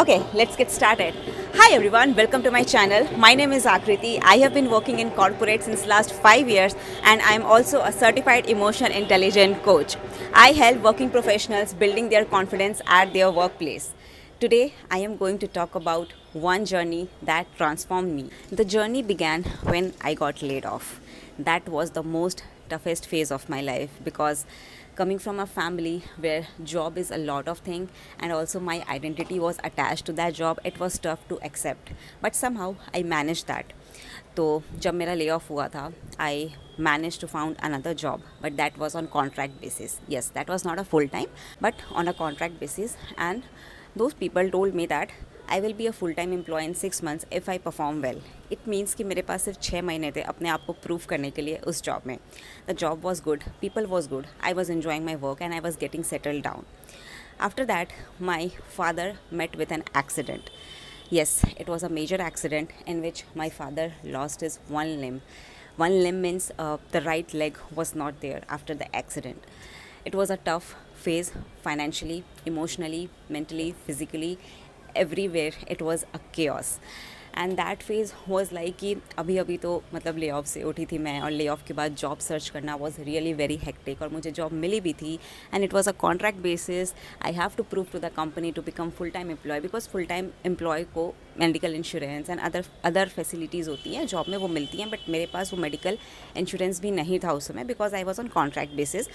Okay, let's get started. Hi everyone, welcome to my channel. My name is Akriti. I have been working in corporate since last 5 years and I am also a certified emotion intelligence coach. I help working professionals building their confidence at their workplace. Today I am going to talk about one journey that transformed me. The journey began when I got laid off. That was the most toughest phase of my life because coming from a family where job is a lot of thing and also my identity was attached to that job, it was tough to accept, but somehow I managed that. तो जब मेरा ले off हुआ था I manage to found another job but that was on contract basis yes that was not a full time but on a contract basis and those people told me that I will be a full time employ in 6 months if I perform well. It means कि मेरे पास सिर्फ 6 महीने थे अपने आप को prove करने के लिए उस जॉब में. The job was good, people was good, I was enjoying my work and I was getting settled down. After that, my father met with an accident. Yes, it was a major accident in which my father lost his one limb. One limb means the right leg was not there after the accident. It was a tough phase financially, emotionally, mentally, physically, everywhere. It was a chaos. And that phase was like कि अभी अभी तो मतलब lay off से उठी थी मैं और ले ऑफ के बाद जॉब सर्च करना वॉज रियली वेरी हेक्टिक और मुझे जॉब मिली भी थी and it was a contract basis. I have to prove to the company to become full time employ because full time employ को medical insurance and other facilities होती हैं job में, वो मिलती हैं, बट मेरे पास वो मेडिकल इंश्योरेंस भी नहीं था उस समय because I was on contract basis.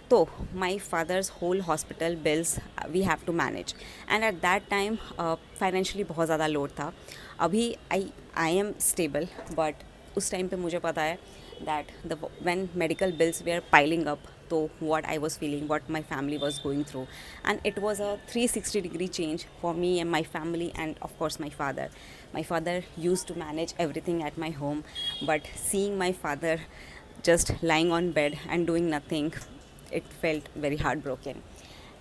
तो my father's whole hospital bills we have to manage and at that time financially बहुत ज़्यादा लोड था. अभी आई एम स्टेबल बट उस टाइम पे मुझे पता है that the when medical bills they are piling up, तो what I was feeling, what my family was going through, and it was a 360-degree change for me and my family end of course my father. My father used to manage everything at my home, but seeing my father just lying on bed and doing nothing, it felt very heartbroken.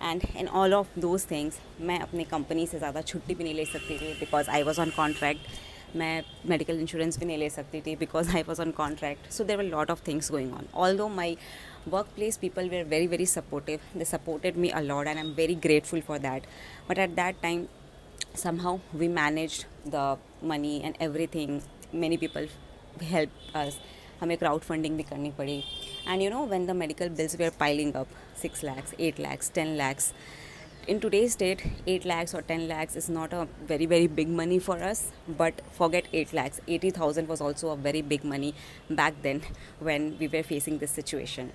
And in all of those things मैं अपनी company से ज़्यादा छुट्टी भी नहीं ले सकती थी because I was on contract. मैं मेडिकल इंश्योरेंस भी नहीं ले सकती थी because I was on contract. So there were lot of things going on. Although my workplace people were very very supportive, they supported me a lot and I am very grateful for that. But at that time somehow we managed the money and everything. Many people helped us. हमें crowd funding भी करनी पड़ी. And you know when the medical bills they are piling up 6 lakhs, 8 lakhs, 10 lakhs. In today's date, 8 lakhs or 10 lakhs is not a very very big money for us, but forget 8 lakhs, 80,000 was also a very big money back then when we were facing this situation.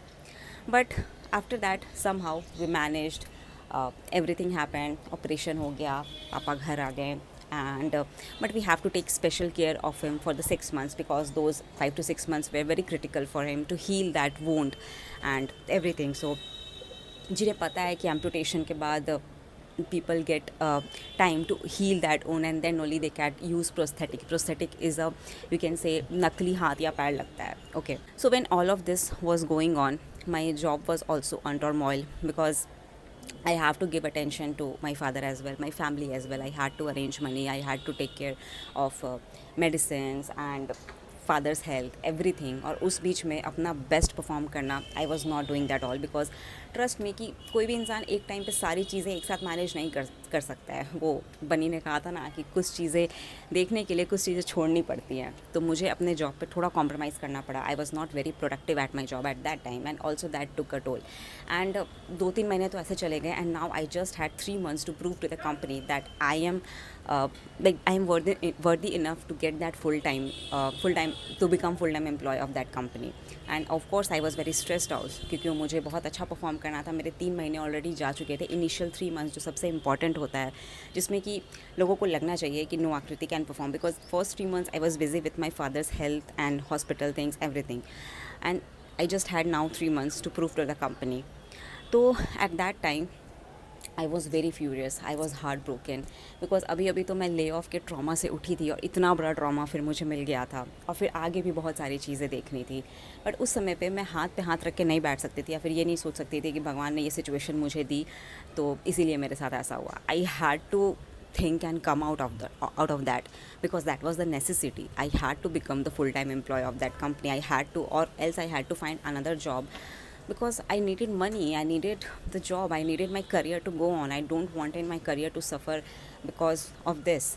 But after that somehow we managed. Everything happened, operation हो गया, पापा घर आ गए, and but we have to take special care of him for the 6 months because those 5 to 6 months were very critical for him to heal that wound and everything. So जिन्हें पता है कि amputation के बाद people get time to heal that wound and then only they can use prosthetic is a, you can say, नकली हाथ या पैर लगता है. Okay, so when all of this was going on, my job was also on turmoil because I have to give attention to my father as well, my family as well. I had to arrange money, I had to take care of medicines and father's health, everything. और उस बीच में अपना best perform करना, आई was not doing that all because trust me कि कोई भी इंसान एक टाइम पे सारी चीज़ें एक साथ मैनेज नहीं कर सकता है. वो बनी ने कहा था ना कि कुछ चीज़ें देखने के लिए कुछ चीज़ें छोड़नी पड़ती हैं. तो मुझे अपने जॉब पे थोड़ा कॉम्प्रोमाइज़ करना पड़ा. I was not very productive at my job at that time and also that took a toll. And 2-3 महीने तो ऐसे चले गए and now I just had 3 months to prove to the company that I am worthy enough to get that full time to become full time employee of that company. And of course I was very stressed out क्योंकि मुझे बहुत अच्छा perform करना था. मेरे 3 महीने already जा चुके थे. इनिशियल 3 months जो सबसे इंपॉर्टेंट होता है, जिसमें कि लोगों को लगना चाहिए कि no Aakriti can perform, because first 3 months I was busy with my father's health and hospital things everything, and I just had now 3 months to prove to the company. तो at that time I was very furious, I was heart broken because अभी अभी तो मैं ले off के trauma से उठी थी और इतना बड़ा ट्रॉमा फिर मुझे मिल गया था और फिर आगे भी बहुत सारी चीज़ें देखनी थी. बट उस समय पे मैं हाथ पे हाथ रख के नहीं बैठ सकती थी या फिर ये नहीं सोच सकती थी कि भगवान ने ये सिचुएशन मुझे दी तो इसीलिए मेरे साथ ऐसा हुआ. I had to think and come out of that because that was the necessity. I had to become the full-time employee of that company. I had to, or else I had to find another job because I needed money, I needed the job, I needed my career to go on. I don't wanted my career to suffer because of this.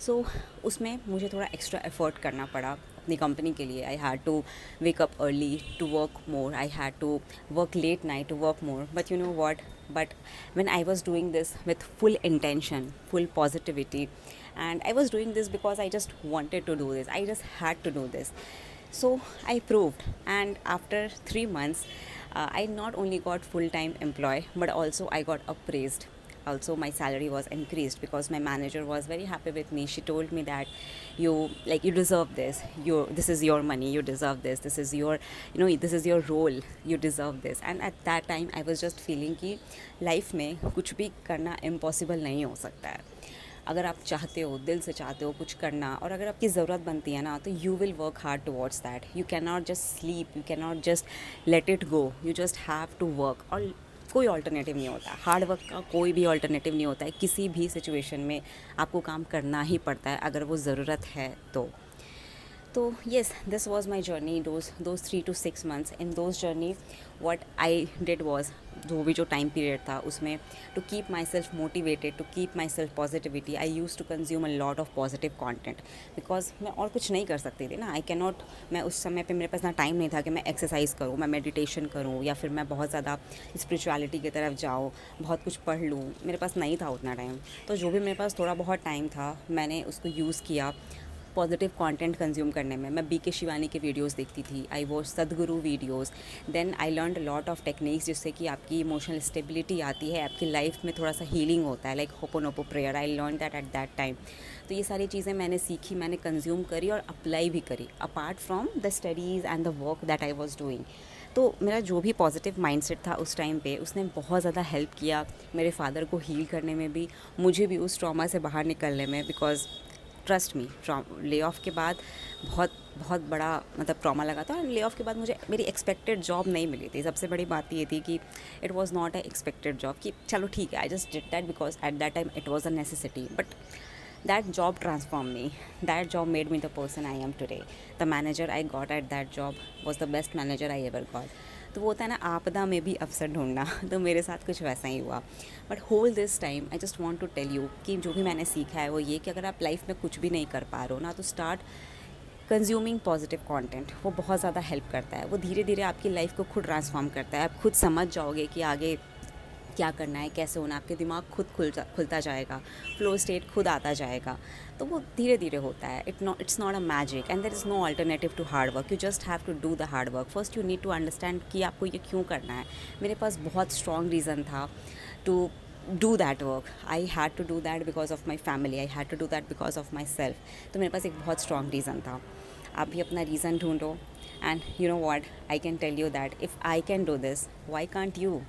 So उसमें मुझे थोड़ा extra effort करना पड़ा अपनी company के लिए. I had to wake up early to work more, I had to work late night to work more. But you know what? But when I was doing this with full intention, full positivity, and I was doing this because I just wanted to do this. I just had to do this. So I proved, and after 3 months, I not only got full-time employee, but also I got appraised. Also my salary was increased because my manager was very happy with me. She told me that you deserve this, this is your money, you deserve this, this is your, this is your role, you deserve this. And at that time I was just feeling कि life में कुछ भी करना impossible नहीं हो सकता है. अगर आप चाहते हो, दिल से चाहते हो कुछ करना, और अगर आपकी ज़रूरत बनती है ना, तो you will work hard towards that. You can not just sleep, you can not just let it go, you just have to work. और कोई ऑल्टरनेटिव नहीं होता, हार्ड वर्क का कोई भी ऑल्टरनेटिव नहीं होता है. किसी भी सिचुएशन में आपको काम करना ही पड़ता है अगर वो ज़रूरत है तो. So yes, this was my journey, those 3 to 6 months. In those journey, what I did was, जो भी जो टाइम पीरियड था उसमें, to keep myself motivated, to keep myself positivity, I used to consume a lot of positive content, because मैं और कुछ नहीं कर सकती थी ना. I cannot, मैं उस समय पे मेरे पास ना टाइम नहीं था कि मैं एक्सरसाइज करूँ, मैं मेडिटेशन करूँ, या फिर मैं बहुत ज़्यादा स्पिरिचुअलिटी की तरफ जाऊँ, बहुत कुछ पढ़ लूँ. मेरे पास नहीं था उतना टाइम. तो जो भी मेरे पास थोड़ा बहुत टाइम था, मैंने उसको यूज़ किया पॉजिटिव कंटेंट कंज्यूम करने में. मैं बीके शिवानी के वीडियोस देखती थी. I watch Sadhguru videos. Then I learn lot of techniques जिससे कि आपकी इमोशनल स्टेबिलिटी आती है, आपकी लाइफ में थोड़ा सा हीलिंग होता है, like hooponopono prayer. I learn that at that time. तो ये सारी चीज़ें मैंने सीखी, मैंने कंज्यूम करी और अप्लाई भी करी, apart from the studies and the work that I was doing. तो मेरा जो भी पॉजिटिव माइंडसेट था उस टाइम पे, उसने बहुत ज़्यादा हेल्प किया मेरे फादर को हील करने में भी, मुझे भी उस ट्रॉमा से बाहर निकलने में. बिकॉज ट्रस्ट मी, ले ऑफ़ के बाद बहुत बहुत बड़ा मतलब ट्रॉमा लगा था. और ले ऑफ़ के बाद मुझे मेरी एक्सपेक्टेड जॉब नहीं मिली थी. सबसे बड़ी बात ये थी कि it was not a expected job, कि चलो ठीक है, I just did that because at that time it was a necessity. But that job transform me, that job made me the person I am today. The manager I got at that job was the best manager I ever got. तो वो होता है ना, आपदा में भी अवसर ढूंढना. तो मेरे साथ कुछ वैसा ही हुआ. But whole this time I just want to tell you कि जो भी मैंने सीखा है वो ये कि अगर आप लाइफ में कुछ भी नहीं कर पा रहे हो ना, तो स्टार्ट कंज्यूमिंग पॉजिटिव कंटेंट. वो बहुत ज़्यादा हेल्प करता है. वो धीरे धीरे आपकी लाइफ को खुद ट्रांसफॉर्म करता है. आप खुद समझ जाओगे कि आगे क्या करना है, कैसे होना. आपके दिमाग खुद खुलता जाएगा, फ्लो स्टेट खुद आता जाएगा. तो वो धीरे धीरे होता है. It's not a magic and there is no alternative to hard work. You just have to do the hard work. First you need to understand कि आपको ये क्यों करना है. मेरे पास बहुत स्ट्रॉन्ग रीज़न था to do that work. I had to do that because of my family, I had to do that because of my self. तो मेरे पास एक बहुत स्ट्रॉन्ग रीज़न था. आप भी अपना रीज़न ढूंढो. And you know what, I can tell you that if I can do this, why can't you.